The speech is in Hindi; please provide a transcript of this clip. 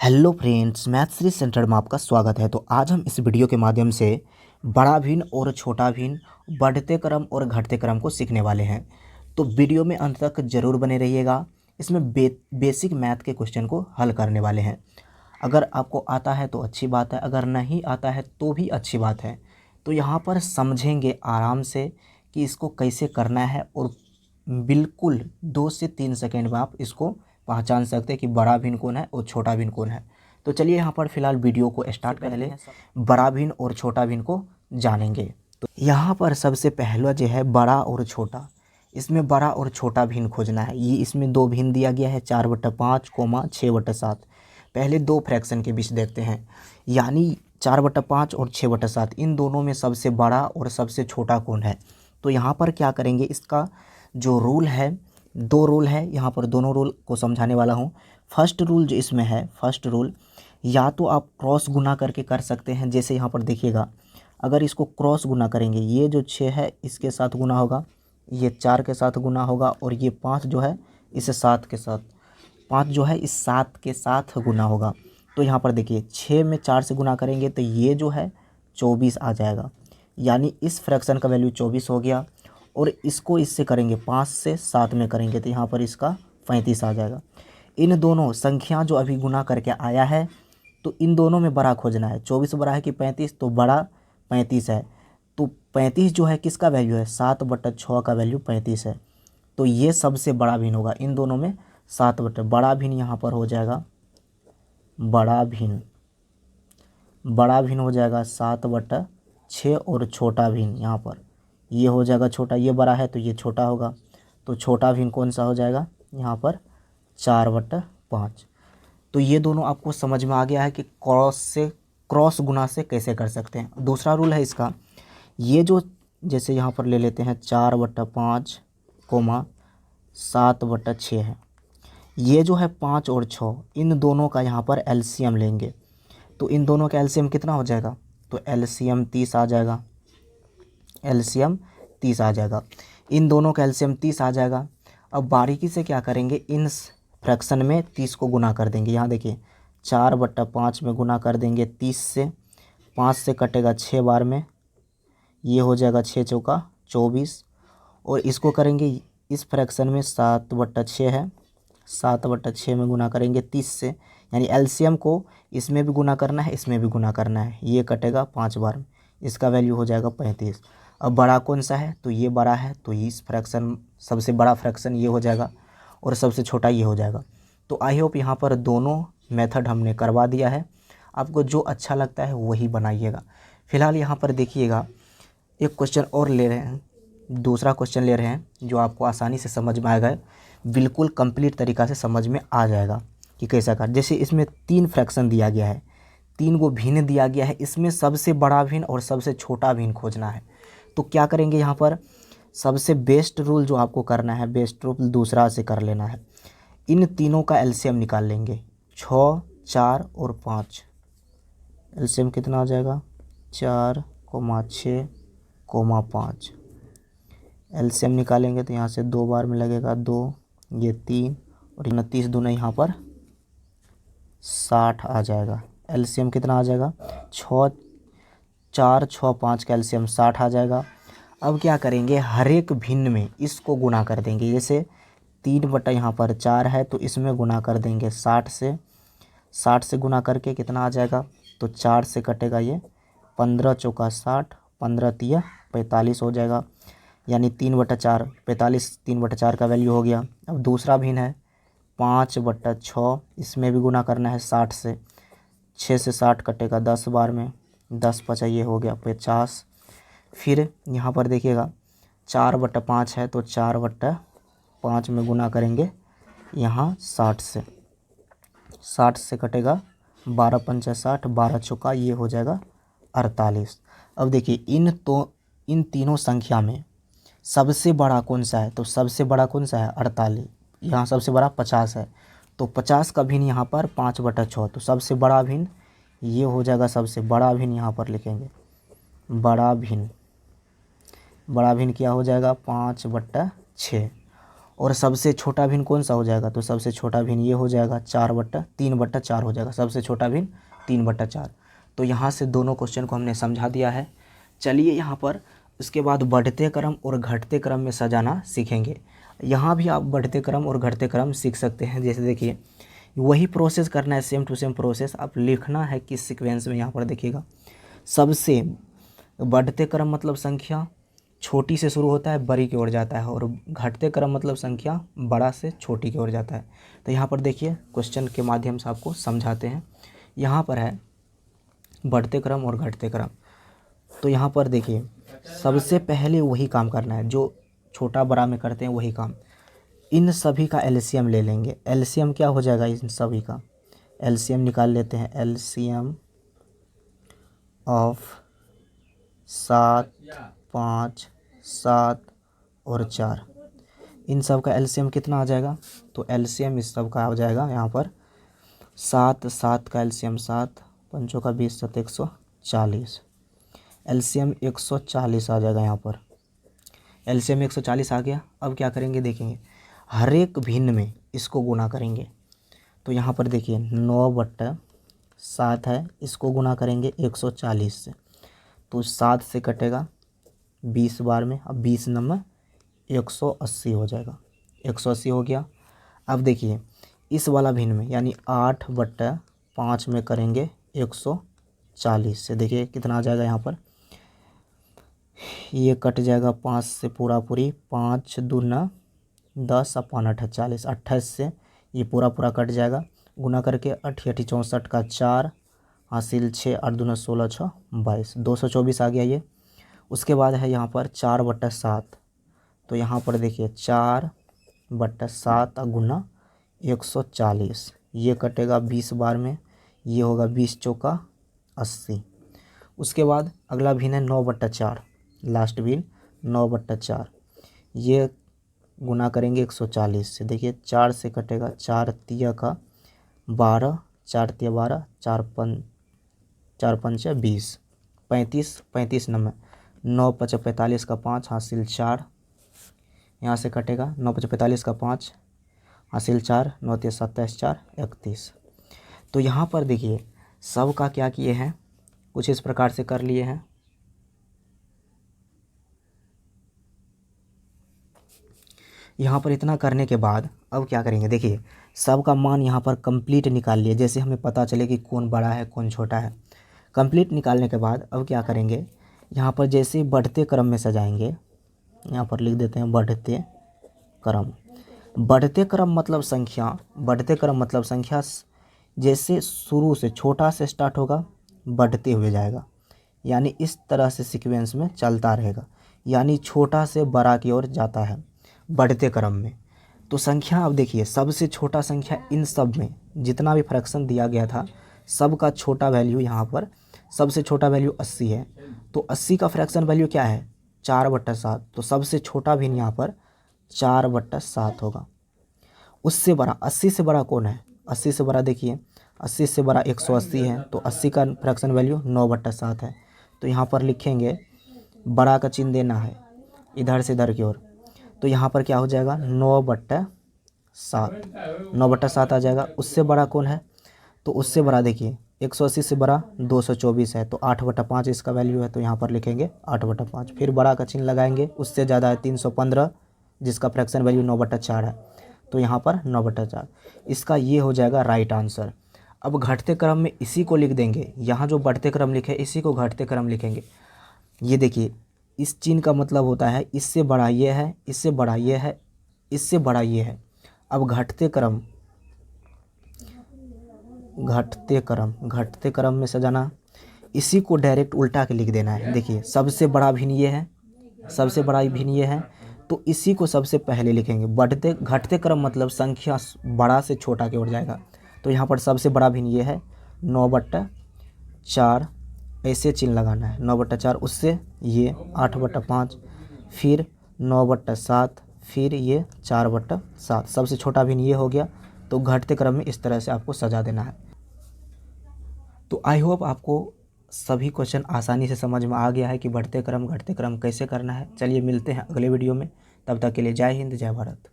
Hello friends, math series centre में आपका स्वागत है। तो आज हम इस वीडियो के माध्यम से बड़ा भिन्न और छोटा भिन्न, बढ़ते क्रम और घटते क्रम को सीखने वाले हैं। तो वीडियो में अंत तक जरूर बने रहिएगा। इसमें बेसिक मैथ के क्वेश्चन को हल करने वाले हैं। अगर आपको आता है तो अच्छी बात है, अगर नहीं आता है तो भी अच्छी बात है। तो यहाँ पर समझेंगे आराम से कि इसको कैसे करना है और बिल्कुल 2 से 3 सेकेंड में आप इसको पहचान सकते हैं कि बड़ा भिन्न कौन है और छोटा भिन्न कौन है। तो चलिए यहाँ पर फिलहाल वीडियो को स्टार्ट पहले बड़ा भिन्न और छोटा भिन्न को जानेंगे। तो यहाँ पर सबसे पहला जो है बड़ा और छोटा, इसमें बड़ा और छोटा भिन्न खोजना है। ये इसमें दो भिन्न दिया गया है 4/5, 6/7। पहले दो फ्रैक्शन के बीच देखते हैं, यानी 4/5 और 6/7, इन दोनों में सबसे बड़ा और सबसे छोटा कौन है। तो यहाँ पर क्या करेंगे, इसका जो रूल है, दो रूल है यहाँ पर, दोनों रूल को समझाने वाला हूँ। फर्स्ट रूल जो इसमें है, फर्स्ट रूल या तो आप क्रॉस गुना करके कर सकते हैं। जैसे यहाँ पर देखिएगा, अगर इसको क्रॉस गुना करेंगे, ये जो 6 है इसके साथ गुना होगा, ये 4 के साथ गुना होगा, और ये 5 जो है इसे 7 के साथ, 5 जो है इस 7 के साथ गुना होगा। तो यहाँ पर देखिए 6 में 4 से गुना करेंगे तो ये जो है 24 आ जाएगा, यानी इस फ्रैक्शन का वैल्यू 24 हो गया। और इसको इससे करेंगे 5 से 7 में करेंगे तो यहाँ पर इसका 35 आ जाएगा। इन दोनों संख्या जो अभी गुना करके आया है, तो इन दोनों में बड़ा खोजना है। 24 बड़ा है कि 35, तो बड़ा 35 है। तो 35 जो है किसका वैल्यू है, 7/6 का वैल्यू 35 है। तो ये सबसे बड़ा भिन्न होगा इन दोनों में, 7/, बड़ा भिन्न यहाँ पर हो जाएगा, बड़ा भिन्न हो जाएगा 7/6, और छोटा भिन्न यहाँ पर ये हो जाएगा छोटा, ये बड़ा है तो ये छोटा होगा। तो छोटा भिन्न कौन सा हो जाएगा यहाँ पर, 4/5। तो ये दोनों आपको समझ में आ गया है कि क्रॉस गुना से कैसे कर सकते हैं। दूसरा रूल है इसका, ये जो जैसे यहाँ पर ले लेते हैं 4/5, 7/6 है। ये जो है 5 और 6, इन दोनों का यहाँ पर एलसीएम लेंगे। तो इन दोनों का एलसीएम कितना हो जाएगा, तो एलसीएम 30 आ जाएगा, एलसीएम 30 आ जाएगा। इन दोनों का एलसीएम 30 आ जाएगा। अब बारीकी से क्या करेंगे, इन फ्रैक्शन में 30 को गुना कर देंगे। यहाँ देखिए 4/5 में गुना कर देंगे 30 से, 5 से कटेगा 6 बार में, ये हो जाएगा 6 चौका 24। और इसको करेंगे इस फ्रैक्शन में 7/6 है, 7/6 में गुना करेंगे 30 से, यानी एलसीएम को इसमें भी गुना करना है, इसमें भी गुना करना है, ये कटेगा 5 बार में, इसका वैल्यू हो जाएगा 35। अब बड़ा कौन सा है, तो ये बड़ा है, तो इस फ्रैक्शन सबसे बड़ा फ्रैक्शन ये हो जाएगा और सबसे छोटा ये हो जाएगा। तो आई होप यहाँ पर दोनों मेथड हमने करवा दिया है। आपको जो अच्छा लगता है वही बनाइएगा। फ़िलहाल यहाँ पर देखिएगा, एक क्वेश्चन और ले रहे हैं, दूसरा क्वेश्चन ले रहे हैं जो आपको आसानी से समझ में आएगा, बिल्कुल कंप्लीट तरीक़ा से समझ में आ जाएगा कि कैसा कर। जैसे इसमें 3 फ्रैक्शन दिया गया है, 3 को भिन्न दिया गया है, इसमें सबसे बड़ा भिन्न और सबसे छोटा भिन्न खोजना है। तो क्या करेंगे यहाँ पर, सबसे बेस्ट रूल जो आपको करना है, बेस्ट रूल दूसरा से कर लेना है। इन तीनों का एलसीएम निकाल लेंगे, 6, 4 और 5। एलसीएम कितना आ जाएगा, 4, 6, 5। एलसीएम निकालेंगे तो यहाँ से 2 बार में लगेगा 2, ये 3, और 29 दूना यहाँ पर 60 आ जाएगा। एलसीएम कितना आ जाएगा, 6, 4, 6, 5 का एलसीएम 60 आ जाएगा। अब क्या करेंगे, हर एक भिन्न में इसको गुना कर देंगे। जैसे 3 यहाँ पर 4 है तो इसमें गुना कर देंगे 60 से, 60 से गुना करके कितना आ जाएगा, तो 4 से कटेगा ये 15 चौका 60, 15 तिया 45 हो जाएगा, यानी 3/4, 45 3/4 का वैल्यू हो गया। अब दूसरा भिन्न है 5/6, इसमें भी गुना करना है 60 से, 6 से 60 कटेगा 10 बार में, 10 5 ये हो गया 50। फिर यहाँ पर देखिएगा 4/5 है तो 4/5 में गुना करेंगे यहाँ 60 से, 60 से कटेगा 12 5 60, 12 चौका ये हो जाएगा 48। अब देखिए इन तीनों संख्या में सबसे बड़ा कौन सा है, तो सबसे बड़ा कौन सा है 48, यहाँ सबसे बड़ा 50 है। तो 50 का भिन्न यहाँ पर 5/6, तो सबसे बड़ा भिन्न ये हो जाएगा, सबसे बड़ा भिन्न यहाँ पर लिखेंगे, बड़ा भिन्न क्या हो जाएगा 5/6। और सबसे छोटा भिन्न कौन सा हो जाएगा, तो सबसे छोटा भिन्न ये हो जाएगा 3/4 हो जाएगा, सबसे छोटा भिन्न 3/4। तो यहाँ से दोनों क्वेश्चन को हमने समझा दिया है। चलिए यहाँ पर उसके बाद बढ़ते क्रम और घटते क्रम में सजाना सीखेंगे। यहाँ भी आप बढ़ते क्रम और घटते क्रम सीख सकते हैं। जैसे देखिए वही प्रोसेस करना है, सेम टू सेम प्रोसेस। आप लिखना है किस सीक्वेंस में, यहाँ पर देखिएगा सबसे बढ़ते क्रम मतलब संख्या छोटी से शुरू होता है बड़ी की ओर जाता है, और घटते क्रम मतलब संख्या बड़ा से छोटी की ओर जाता है। तो यहाँ पर देखिए क्वेश्चन के माध्यम से आपको समझाते हैं। यहाँ पर है बढ़ते क्रम और घटते क्रम। तो यहाँ पर देखिए सबसे पहले वही काम करना है जो छोटा बड़ा में करते हैं, वही काम। इन सभी का एलसीएम ले लेंगे। एलसीएम क्या हो जाएगा, इन सभी का एलसीएम निकाल लेते हैं। एलसीएम ऑफ 7, 5, 7 और 4, इन सब का एलसीएम कितना आ जाएगा, तो एलसीएम इस सब का आ जाएगा यहाँ पर 7 का एलसीएम 7, 5 का 20, 7 140, एलसीएम 140 आ जाएगा यहाँ पर। एलसीएम 140 आ गया। अब क्या करेंगे देखेंगे, हर एक भिन्न में इसको गुना करेंगे। तो यहाँ पर देखिए 9/7 है, इसको गुना करेंगे 140 से, तो 7 से कटेगा 20 बार में। अब 20 नंबर 180 हो जाएगा, 180 हो गया। अब देखिए इस वाला भिन्न में यानी 8/5 में करेंगे 140 से, देखिए कितना आ जाएगा यहाँ पर, ये कट जाएगा 5 से पूरा पूरी, 5 दूना 10 अपन 8 40, 28 से ये पूरा कट जाएगा। गुना करके 8 8 64 का 4 हासिल 6, 8 दूना 16 6 22, 224 आ गया ये। उसके बाद है यहाँ पर 4/7। तो यहाँ पर देखिए 4/7 गुना 140, ये कटेगा 20 बार में, ये होगा 20 चौका 80। उसके बाद अगला भिन्न है 9/4, लास्ट भिन्न 9/4, ये गुना करेंगे 140 से। देखिए 4 से कटेगा 4 तिया का 12, 4 तिया 12, 4 पंच 20, 35 नंबर 9 5 45 का 5 हासिल 4, यहाँ से कटेगा 9 5 45 का 5 हासिल 4, 9 3 27 4 31। तो यहाँ पर देखिए सब का क्या किए हैं, कुछ इस प्रकार से कर लिए हैं। यहाँ पर इतना करने के बाद अब क्या करेंगे, देखिए सब का मान यहाँ पर कंप्लीट निकाल लिए, जैसे हमें पता चले कि कौन बड़ा है कौन छोटा है। कंप्लीट निकालने के बाद अब क्या करेंगे, यहाँ पर जैसे बढ़ते क्रम में सजाएंगे, यहाँ पर लिख देते हैं बढ़ते क्रम। बढ़ते क्रम मतलब संख्या, बढ़ते क्रम मतलब संख्या जैसे शुरू से छोटा से स्टार्ट होगा बढ़ते हुए जाएगा, यानी इस तरह से सीक्वेंस में चलता रहेगा, यानी छोटा से बड़ा की ओर जाता है बढ़ते क्रम में। तो संख्या अब देखिए सबसे छोटा संख्या इन सब में जितना भी फ्रैक्शन दिया गया था सब का छोटा वैल्यू यहाँ पर सबसे छोटा वैल्यू 80 है। तो 80 का फ्रैक्शन वैल्यू क्या है 4/7, तो सबसे छोटा भी यहाँ पर 4/7 होगा। उससे बड़ा 80 से बड़ा कौन है, 80 से बड़ा देखिए 80 से बड़ा 180 है, तो 80 का फ्रैक्शन वैल्यू 9/7 है। तो यहाँ पर लिखेंगे बड़ा का चिन्ह देना है इधर से इधर की ओर, तो यहाँ पर क्या हो जाएगा 9/7 आ जाएगा। उससे बड़ा कौन है, तो उससे बड़ा देखिए 180 से बड़ा 224 है, तो 8/5 इसका वैल्यू है, तो यहाँ पर लिखेंगे 8/5। फिर बड़ा का चिन्ह लगाएंगे, उससे ज़्यादा है 315 जिसका फ्रैक्शन वैल्यू 9/4 है, तो यहाँ पर 9/4 इसका ये हो जाएगा राइट आंसर। अब घटते क्रम में इसी को लिख देंगे, यहाँ जो बढ़ते क्रम लिखे इसी को घटते क्रम लिखेंगे। ये देखिए इस चिन्ह का मतलब होता है इससे बड़ा ये है, इससे बड़ा ये है, इससे बड़ा ये है। अब घटते क्रम में सजाना, इसी को डायरेक्ट उल्टा के लिख देना है। देखिए सबसे बड़ा भिन्न ये है, सबसे बड़ा भिन्न ये है, तो इसी को सबसे पहले लिखेंगे। घटते क्रम मतलब संख्या बड़ा से छोटा की ओर जाएगा, तो यहाँ पर सबसे बड़ा भिन्न ये है 9/4, ऐसे चिन्ह लगाना है 9/4, उससे ये 8/5, फिर 9/7, फिर ये 4/7, सबसे छोटा भिन्न ये हो गया। तो घटते क्रम में इस तरह से आपको सजा देना है। तो आई होप आपको सभी क्वेश्चन आसानी से समझ में आ गया है कि बढ़ते क्रम घटते क्रम कैसे करना है। चलिए मिलते हैं अगले वीडियो में, तब तक के लिए जय हिंद जय भारत।